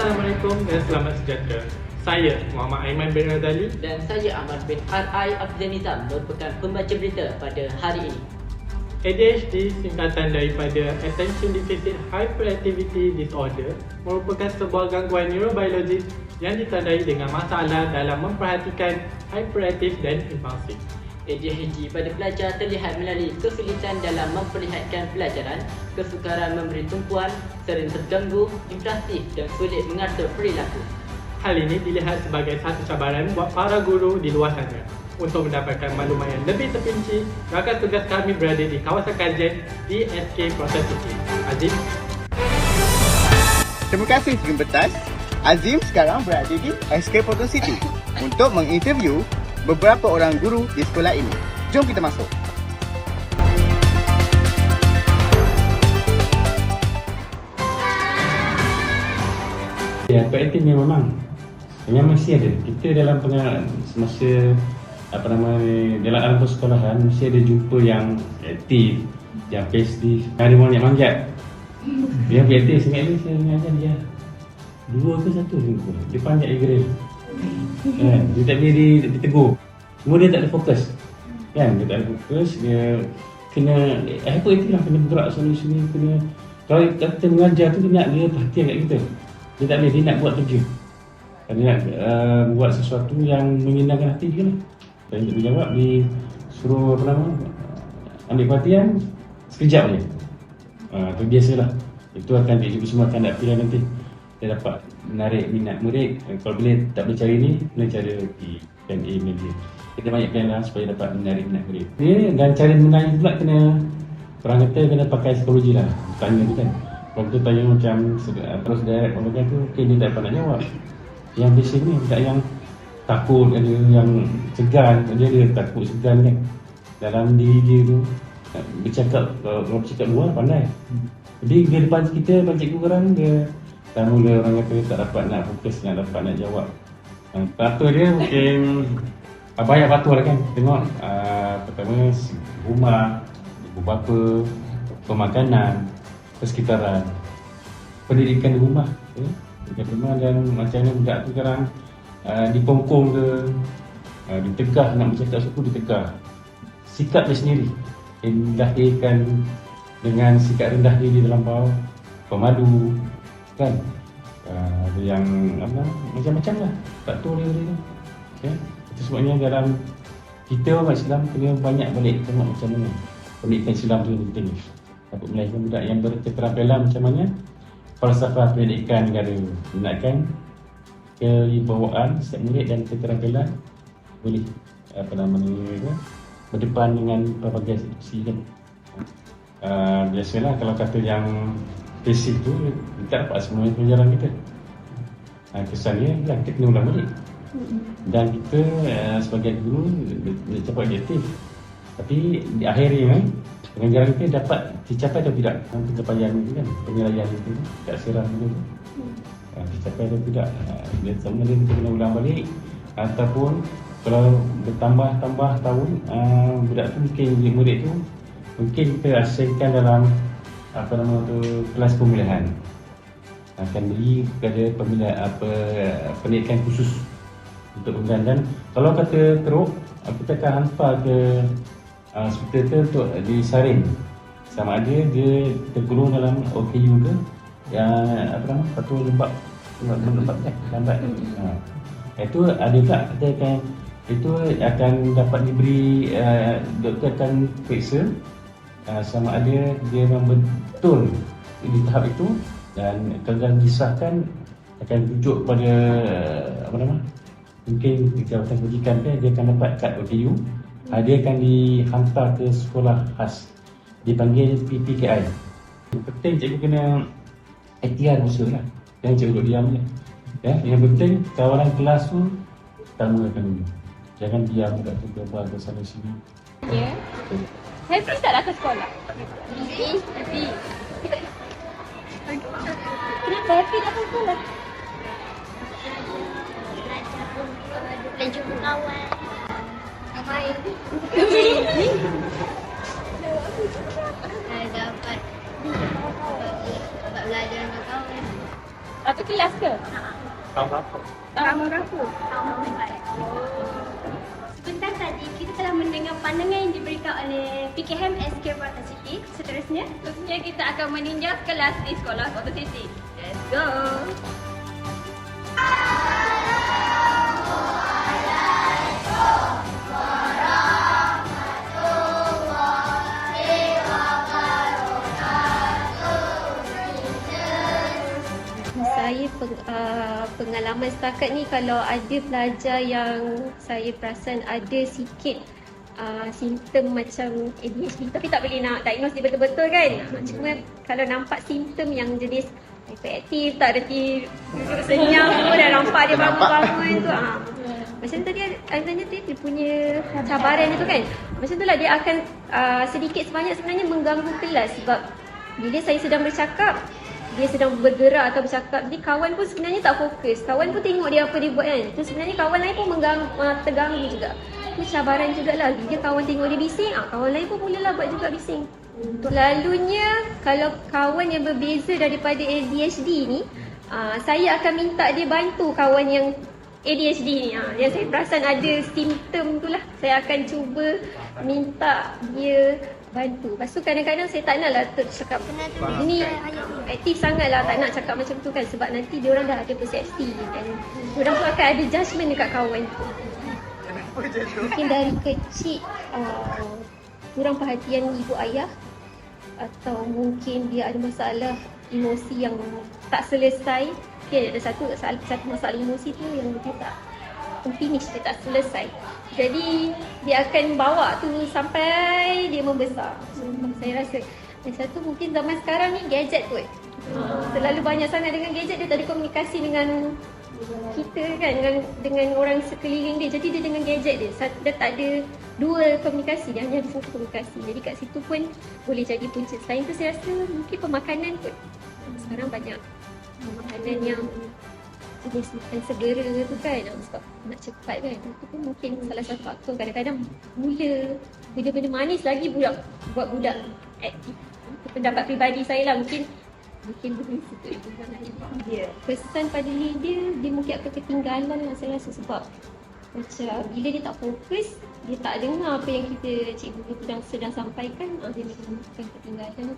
Assalamualaikum dan selamat sejahtera. Saya Muhammad Aiman bin Razali dan saya Ahmad bin R.I. Afzanizam merupakan pembaca berita pada hari ini. ADHD singkatan daripada Attention Deficit Hyperactivity Disorder merupakan sebuah gangguan neurobiologis yang ditandai dengan masalah dalam memperhatikan, hyperaktif dan impulsif. ADHD pada pelajar terlihat melalui kesulitan dalam memperlihatkan pelajaran, kesukaran memberi tumpuan, sering terganggu, impulsif dan sulit mengatur perilaku. Hal ini dilihat sebagai satu cabaran buat para guru di luar sana. Untuk mendapatkan maklumat yang lebih terperinci, rakan tugas kami berada di kawasan kajian di SK Proses City. Azim. Terima kasih Jembetas. Azim sekarang berada di SK Proses City untuk menginterview beberapa orang guru di sekolah ini. Jom kita masuk. Ya, proaktif memang masih ada. Kita dalam semasa dalam alam persekolahan mesti ada jumpa yang aktif, yang festif, ada orang yang manjat. Dia aktif sangat ni, saya mengajar dia 2 ke 1 jumpa. Dia panjat grill. Kan, dia tak boleh ditegur. Semua dia tak ada fokus. Kan, dia tak ada fokus, dia kena apa itu lah, kena bergerak sana sini, kena kalau kita mengajar tu dia nak dia perhatian kat kita. Dia tak boleh, dia nak buat kerja. Dia nak buat sesuatu yang menyenangkan hati dia lah. Dan untuk dijawab, disuruh ambil perhatian sekejap je. Itu biasalah. Itu akan cikgu semua akan dapat pilihan nanti. Dia dapat menarik minat murid. Kalau boleh tak boleh cari ni, boleh cara di plan A, plan B. Kita banyak plan lah supaya dapat menarik minat murid. Dan cara menanya pula kena, orang kata kena pakai psikologi lah. Tanya tu kan. Kalau kita tanya macam terus direct orang kata tu, okay, dia tak dapat nak jawab. Yang basic ni, tak yang takut, ada yang segan, dia takut segan kan. Dalam diri dia tu, bercakap, kalau bercakap luar pandai. Jadi dia depan kita, cikgu sekarang dia dah mula orang kata tak dapat nak fokus, nak dapat nak jawab. Teratur dia mungkin banyak faktor lah kan. Tengok pertama rumah, ibu bapa, pemakanan, persekitaran, pendidikan di rumah, pendidikan rumah dan macam mana budak tu sekarang dipongkong ke, ditegah, nak bercakap suku ditegah. Sikap dia sendiri yang dilahirkan dengan sikap rendah diri terlampau, pemalu kan, ada yang macam-macam lah faktor dia tu. Okay? Itu sebabnya dalam kita umat Islam kena banyak balik tengok macam mana pendidikan Islam tu penting. Dapat melahirkan budak yang berketerampilan macam mana falsafah pendidikan negara, menggunakan kewibawaan setiap murid dan keterampilan boleh berdepan dengan pelbagai institusi kan. Biasalah kalau kata yang basic tu tak dapat semua pelajaran kita. Kesannya lah kita kena ulang balik. Dan kita sebagai guru dia cepat objektif. Tapi di akhir ni pengajaran kita dapat dicapai atau tidak dalam pencapaian itu kan, penilaian itu kat siram itu dicapai atau tidak. Dia sama ada kita kena ulang balik ataupun kalau bertambah tahun budak tu mungkin murid tu mungkin kita asingkan dalam kelas pemilihan, akan beri kepada pendidikan khusus untuk pemilihan. Dan kalau kata teruk, kita akan hantar ke hospital tu untuk disaring sama ada dia tergolong dalam OKU ke yang satu lembab lambat. Itu ada tak itu akan dapat diberi, doktor akan periksa sama ada dia memang betul di tahap itu, dan kalau disahkan akan rujuk pada mungkin jabatan kebajikan dia akan dapat kad OKU. Dia akan dihantar ke sekolah khas, dipanggil PPKI. Penting cikgu kena ikhtiar usaha lah, jangan cikgu duduk diam je. Yang penting kawalan kelas tu utamakan dulu, jangan diam kat tu ke sana sini. Ya. Happy tak nak ke sekolah? Happy. Kenapa happy nak ke sekolah? Nak jumpa kawan. Main. Dapat belajar dengan kawan. Satu kelas ke? Tahun berapa? Tahun berapa? Tahun 4. Sebentar tadi kita telah mendengar pandangan yang diberikan oleh PKM SK Prata City. Seterusnya, Kita akan meninjau kelas di sekolah Kota City. Let's go! Saya pengalaman setakat ni, kalau ada pelajar yang saya perasan ada sikit simptom macam ADHD, tapi tak boleh nak diagnose dia betul-betul kan. Cuma kalau nampak simptom yang jenis hyperaktif, tak reti duduk senyap semua, dah nampak dia bangun-bangun tu, macam tadi Aizan dia punya cabaran dia tu kan, macam tu lah dia akan sedikit sebanyak sebenarnya mengganggu kelas. Sebab bila saya sedang bercakap, dia sedang bergerak atau bercakap, jadi kawan pun sebenarnya tak fokus. Kawan pun tengok dia apa dia buat kan. Tu sebenarnya kawan lain pun terganggu juga. Tu cabaran jugalah. Bila kawan tengok dia bising, kawan lain pun mulalah buat juga bising. Selalunya kalau kawan yang berbeza daripada ADHD ni, saya akan minta dia bantu kawan yang ADHD ni. Yang saya perasan ada simptom tu lah, saya akan cuba minta dia bantu. Lepas tu kadang-kadang saya tak nak lah cakap ini aktif sangat lah, tak nak cakap macam tu kan. Sebab nanti diorang dah ada persepsi dan diorang pun akan ada judgement dekat kawan tu. Mungkin dari kecil kurang perhatian ibu ayah, atau mungkin dia ada masalah emosi yang tak selesai. Dia ada satu masalah emosi tu yang dia tak finish, dia tak selesai. Jadi dia akan bawa tu sampai dia membesar. Saya rasa yang satu mungkin zaman sekarang ni gadget kot. Terlalu banyak sangat dengan gadget, dia tak ada komunikasi dengan kita kan, dengan orang sekeliling dia. Jadi dia dengan gadget dia tak ada dua komunikasi, dia hanya ada satu komunikasi. Jadi kat situ pun boleh jadi punca. Selain tu saya rasa mungkin pemakanan kot. Sekarang banyak makanan yang jenis makan segera tu kan, sebab nak cepat kan. Itu pun mungkin salah satu faktor. Kadang-kadang benda-benda manis lagi buat budak aktif. Pendapat peribadi saya lah, mungkin boleh situ dia. Pesan pada dia mungkin akan ketinggalan lah saya rasa. Sebab macam bila dia tak fokus, dia tak dengar apa yang kita cikgu sedang sampaikan, dia akan ketinggalan.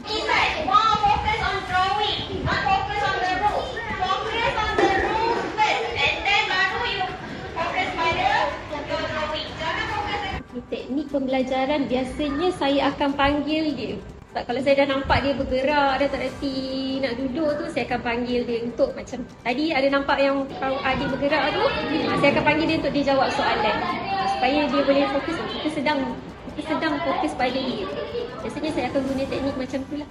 Inside, more focus on drawing, not focus on the rules. Focus on the rules first, and then baru you focus pada your drawing. Jangan fokus. Teknik pembelajaran biasanya saya akan panggil dia. Sebab kalau saya dah nampak dia bergerak, dia tak reti nak duduk tu, saya akan panggil dia untuk macam tadi ada nampak yang adik bergerak tu, saya akan panggil dia untuk dia jawab soalan. Supaya dia boleh fokus. Kita sedang fokus pada dia. Biasanya saya akan guna teknik macam tu lah.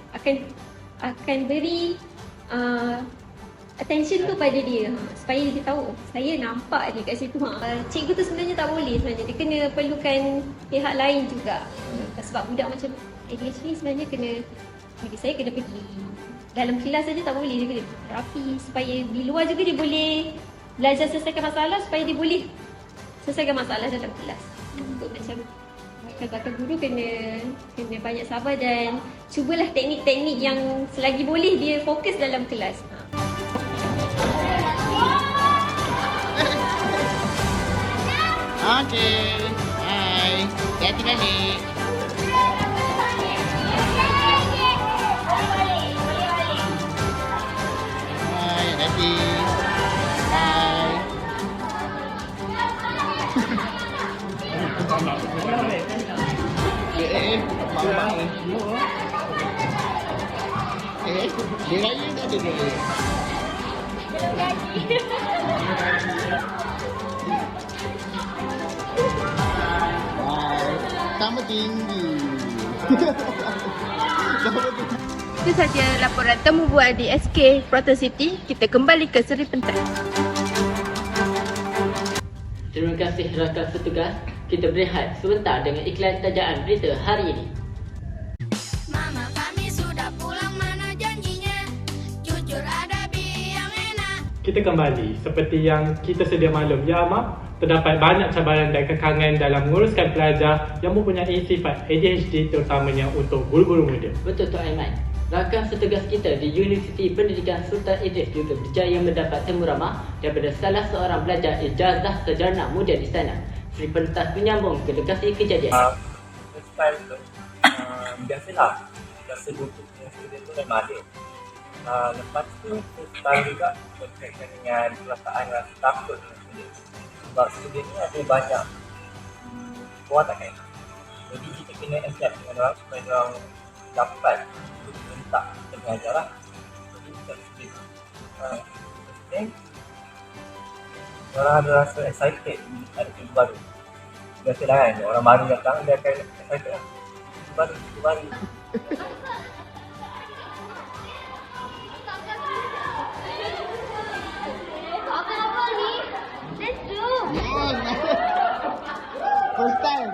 Akan beri attention tu pada dia, supaya dia tahu saya nampak dia kat situ. Cikgu tu sebenarnya tak boleh sebenarnya. Dia kena perlukan pihak lain juga. Sebab budak macam ADHD sebenarnya bagi saya kena pergi dalam kelas saja tak boleh. Dia kena terapi supaya di luar juga dia boleh belajar selesaikan masalah, supaya dia boleh selesaikan masalah dalam kelas. Untuk macam bakal guru kena banyak sabar dan cubalah teknik-teknik yang selagi boleh dia fokus dalam kelas. Okey. Hai. Hati-hati balik. Hai, hati. Hai. Dia raya tak ada dia. Sama tinggi. Itu saja laporan temu buat di SK Prata City. Kita kembali ke Seri Pentas. Terima kasih rakan petugas. Kita berehat sebentar dengan iklan tajaan berita hari ini. Mama kami sudah pulang, mana janjinya? Jujur ada yang enak. Kita kembali. Seperti yang kita sedia maklum, ya Mak, terdapat banyak cabaran dan kekangan dalam menguruskan pelajar yang mempunyai sifat ADHD, terutamanya untuk guru-guru muda. Betul Tok Aiman. Rakan setugas kita di Universiti Pendidikan Sultan Idris juga berjaya mendapat temu ramah daripada salah seorang pelajar ijazah sarjana muda di sana. Sri Pentas menyambung ke lokasi kejadian. First time tu, biasalah. Biasa buku punya student tu memang ada. Lepas tu, first time juga berkaitan dengan perasaan rasa takut dengan student. Sebab student ni ada banyak kewatakan. Jadi kita kena adapt dengan orang supaya orang dapat tak belajar lah. Jadi kita mesti orang ada rasa excited ada ilmu baru. Biasalah kan, orang baru datang dia akan excited lah. Ilmu baru.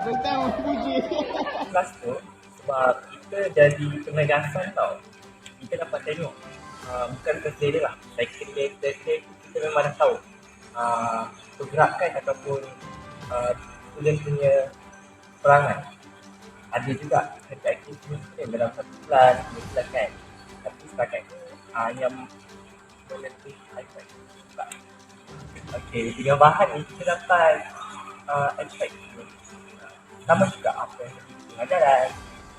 First time puji. Kelas tu sebab kita jadi penegasan tau. Kita dapat tengok bukan kerja dia lah. Cycle dia kita memang dah tahu pergerakan ataupun student punya perangai. Ada juga aktiviti student dalam satu kelas, dua kelas kan. Tapi setakat yang menentukan iPad. Okey, dengan bahan ni kita dapat aspek sama juga apa yang kita pengajaran.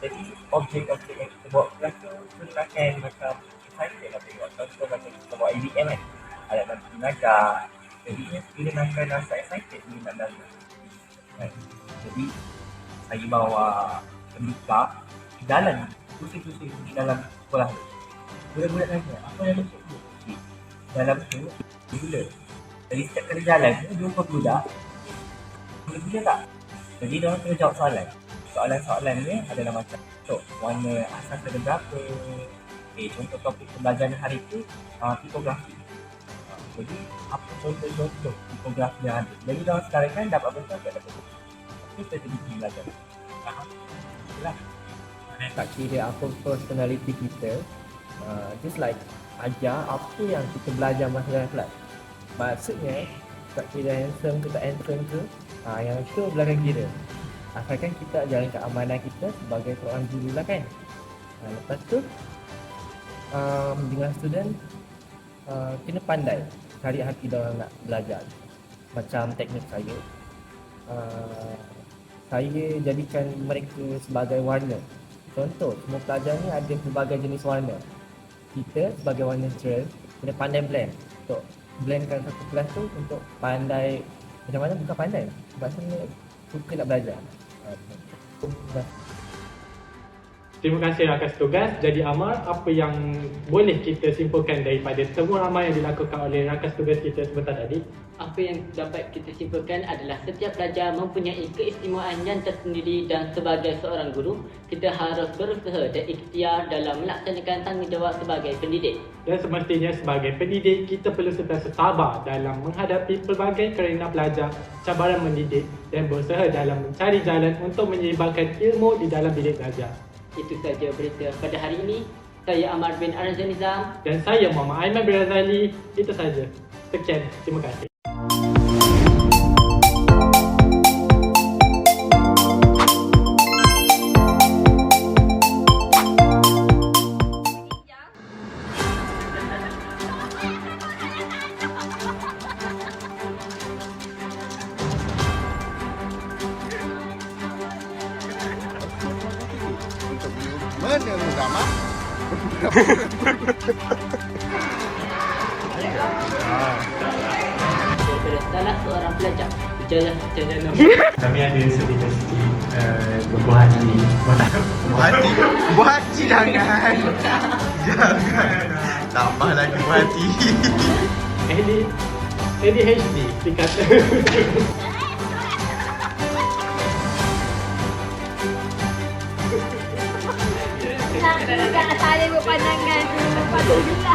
Jadi objek-objek yang kita buat kelas tu kita akan macam excited lah tengok. Contoh macam kita buat ABM kan, alat bantu mengajar. Jadi student akan rasa excited bila nak belajar. Jadi saya bawa pembuka jalan pusing-pusing di dalam sekolah tu. Budak-budak tanya, apa yang masuk tu? Dalam tu gula. Jadi setiap kali jalan tu jumpa budak. Gula tak? Jadi dia orang kena jawab soalan. Soalan-soalan ni adalah macam warna asas ada berapa. Contoh topik pembelajaran hari tu tipografi. Jadi apa contoh-contoh tipografi yang ada. Jadi dia orang sekarang kan dapat bentuk tak dapat bentuk. Kita jadi belajar. Itulah. Tak kira apa personality kita, just like ajar apa yang kita belajar masa dalam kelas. Maksudnya tak kira handsome ke tak handsome ke, yang itu belakang kira. Asalkan kita jalan keamanan kita sebagai seorang guru lah kan. Lepas tu dengan student kena pandai cari hati dia orang nak belajar. Macam teknik saya, saya jadikan mereka sebagai warna. Contoh, semua pelajar ni ada pelbagai jenis warna. Kita sebagai warna natural kena pandai blend. Untuk blendkan satu kelas tu untuk pandai macam mana, bukan pandai, maksudnya suka nak belajar. Terima kasih rakan setugas. Jadi Amar, apa yang boleh kita simpulkan daripada temu ramai yang dilakukan oleh rakan setugas kita sebentar tadi? Apa yang dapat kita simpulkan adalah setiap pelajar mempunyai keistimewaan yang tersendiri dan sebagai seorang guru, kita harus berusaha dan ikhtiar dalam melaksanakan tanggungjawab sebagai pendidik. Dan semestinya sebagai pendidik, kita perlu sentiasa sabar dalam menghadapi pelbagai kerana pelajar, cabaran mendidik dan berusaha dalam mencari jalan untuk menyeimbangkan ilmu di dalam bilik belajar. Itu saja berita pada hari ini. Saya Amar bin Arzan Nizam. Dan saya Muhammad Aiman bin Razali. Itu saja. Sekian. Terima kasih. Menemu ramah. Daripada salah seorang pelajar berjaya sarjana. Kami ada sedikit berbuah hati. Buah hati jangan. Tambah lagi buah hati. ADHD dikata. Jangan saling berpandangan. Patut gila.